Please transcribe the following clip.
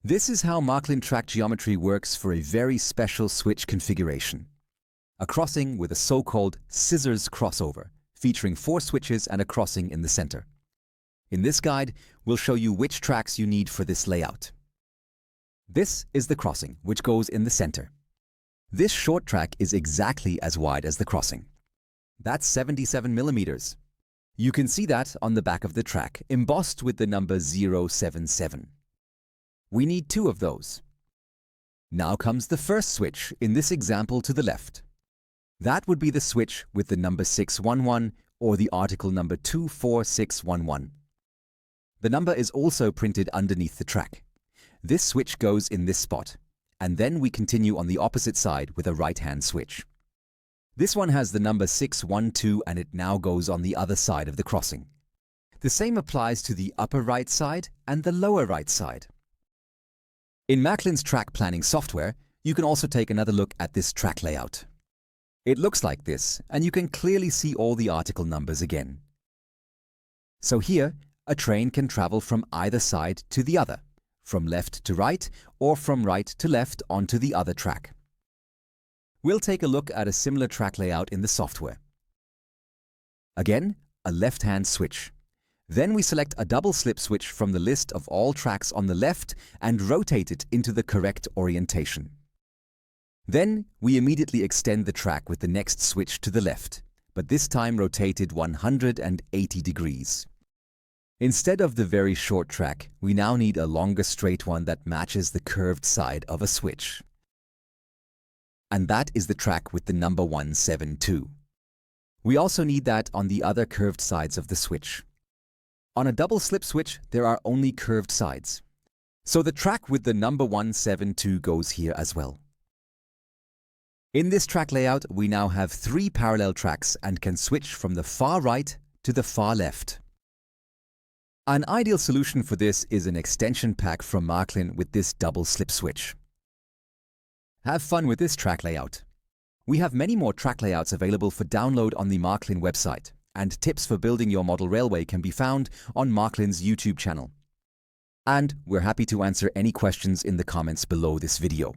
This is how Märklin track geometry works for a very special switch configuration. A crossing with a so-called scissors crossover, featuring 4 switches and a crossing in the center. In this guide, we'll show you which tracks you need for this layout. This is the crossing, which goes in the center. This short track is exactly as wide as the crossing. That's 77 millimeters. You can see that on the back of the track, embossed with the number 077. We need 2 of those. Now comes the first switch, in this example to the left. That would be the switch with the number 611 or the article number 24611. The number is also printed underneath the track. This switch goes in this spot, and then we continue on the opposite side with a right-hand switch. This one has the number 612 and it now goes on the other side of the crossing. The same applies to the upper right side and the lower right side. In Märklin's track planning software, you can also take another look at this track layout. It looks like this, and you can clearly see all the article numbers again. So here, a train can travel from either side to the other, from left to right, or from right to left onto the other track. We'll take a look at a similar track layout in the software. Again, a left-hand switch. Then we select a double slip switch from the list of all tracks on the left and rotate it into the correct orientation. Then we immediately extend the track with the next switch to the left, but this time rotated 180 degrees. Instead of the very short track, we now need a longer straight one that matches the curved side of a switch. And that is the track with the number 172. We also need that on the other curved sides of the switch. On a double slip switch, there are only curved sides. So the track with the number 172 goes here as well. In this track layout, we now have 3 parallel tracks and can switch from the far right to the far left. An ideal solution for this is an extension pack from Märklin with this double slip switch. Have fun with this track layout. We have many more track layouts available for download on the Märklin website, and tips for building your model railway can be found on Märklin's YouTube channel. And we're happy to answer any questions in the comments below this video.